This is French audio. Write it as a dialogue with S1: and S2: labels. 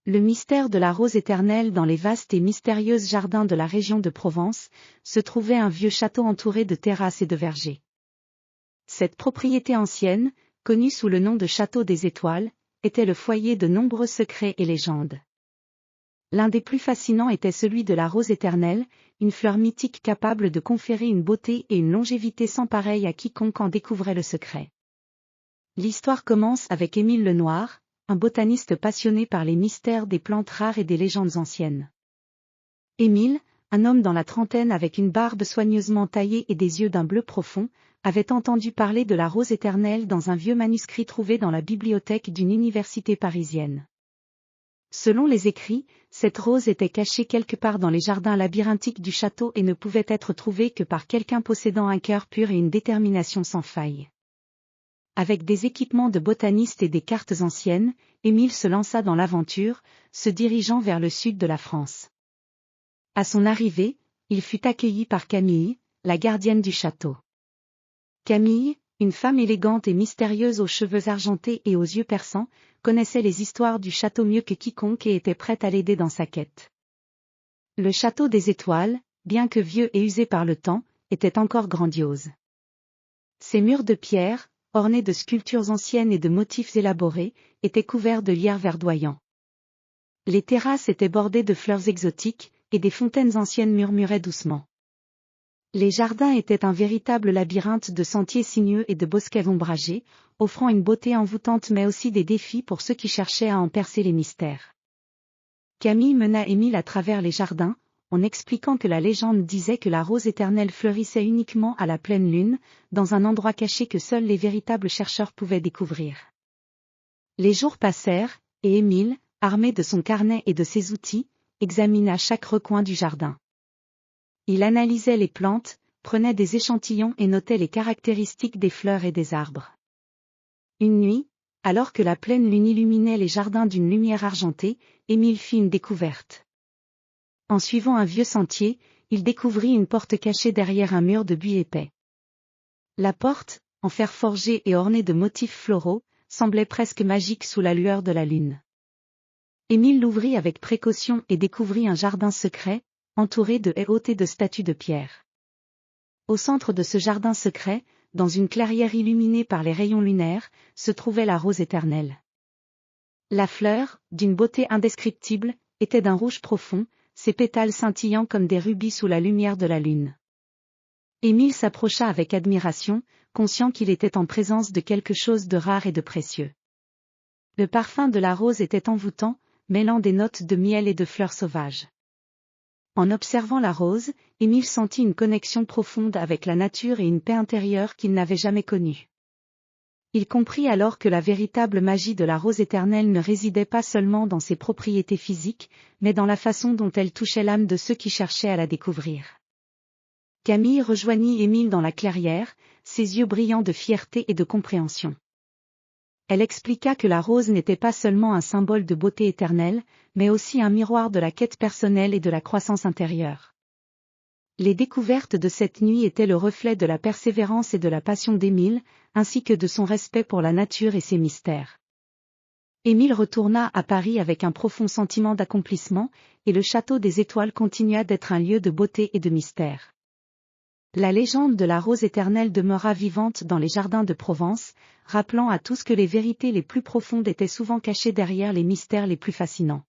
S1: Le mystère de la rose éternelle. Dans les vastes et mystérieux jardins de la région de Provence, se trouvait un vieux château entouré de terrasses et de vergers. Cette propriété ancienne, connue sous le nom de Château des Étoiles, était le foyer de nombreux secrets et légendes. L'un des plus fascinants était celui de la rose éternelle, une fleur mythique capable de conférer une beauté et une longévité sans pareille à quiconque en découvrait le secret. L'histoire commence avec Émile Lenoir, un botaniste passionné par les mystères des plantes rares et des légendes anciennes. Émile, un homme dans la trentaine avec une barbe soigneusement taillée et des yeux d'un bleu profond, avait entendu parler de la rose éternelle dans un vieux manuscrit trouvé dans la bibliothèque d'une université parisienne. Selon les écrits, cette rose était cachée quelque part dans les jardins labyrinthiques du château et ne pouvait être trouvée que par quelqu'un possédant un cœur pur et une détermination sans faille. Avec des équipements de botaniste et des cartes anciennes, Émile se lança dans l'aventure, se dirigeant vers le sud de la France. À son arrivée, il fut accueilli par Camille, la gardienne du château. Camille, une femme élégante et mystérieuse aux cheveux argentés et aux yeux perçants, connaissait les histoires du château mieux que quiconque et était prête à l'aider dans sa quête. Le château des Étoiles, bien que vieux et usé par le temps, était encore grandiose. Ses murs de pierre, ornés de sculptures anciennes et de motifs élaborés, étaient couverts de lierre verdoyant. Les terrasses étaient bordées de fleurs exotiques, et des fontaines anciennes murmuraient doucement. Les jardins étaient un véritable labyrinthe de sentiers sinueux et de bosquets ombragés, offrant une beauté envoûtante mais aussi des défis pour ceux qui cherchaient à en percer les mystères. Camille mena Émile à travers les jardins, en expliquant que la légende disait que la rose éternelle fleurissait uniquement à la pleine lune, dans un endroit caché que seuls les véritables chercheurs pouvaient découvrir. Les jours passèrent, et Émile, armé de son carnet et de ses outils, examina chaque recoin du jardin. Il analysait les plantes, prenait des échantillons et notait les caractéristiques des fleurs et des arbres. Une nuit, alors que la pleine lune illuminait les jardins d'une lumière argentée, Émile fit une découverte. En suivant un vieux sentier, il découvrit une porte cachée derrière un mur de buis épais. La porte, en fer forgé et ornée de motifs floraux, semblait presque magique sous la lueur de la lune. Émile l'ouvrit avec précaution et découvrit un jardin secret, entouré de haies hautes et de statues de pierre. Au centre de ce jardin secret, dans une clairière illuminée par les rayons lunaires, se trouvait la rose éternelle. La fleur, d'une beauté indescriptible, était d'un rouge profond, ses pétales scintillant comme des rubis sous la lumière de la lune. Émile s'approcha avec admiration, conscient qu'il était en présence de quelque chose de rare et de précieux. Le parfum de la rose était envoûtant, mêlant des notes de miel et de fleurs sauvages. En observant la rose, Émile sentit une connexion profonde avec la nature et une paix intérieure qu'il n'avait jamais connue. Il comprit alors que la véritable magie de la rose éternelle ne résidait pas seulement dans ses propriétés physiques, mais dans la façon dont elle touchait l'âme de ceux qui cherchaient à la découvrir. Camille rejoignit Émile dans la clairière, ses yeux brillants de fierté et de compréhension. Elle expliqua que la rose n'était pas seulement un symbole de beauté éternelle, mais aussi un miroir de la quête personnelle et de la croissance intérieure. Les découvertes de cette nuit étaient le reflet de la persévérance et de la passion d'Émile, ainsi que de son respect pour la nature et ses mystères. Émile retourna à Paris avec un profond sentiment d'accomplissement, et le château des Étoiles continua d'être un lieu de beauté et de mystère. La légende de la rose éternelle demeura vivante dans les jardins de Provence, rappelant à tous que les vérités les plus profondes étaient souvent cachées derrière les mystères les plus fascinants.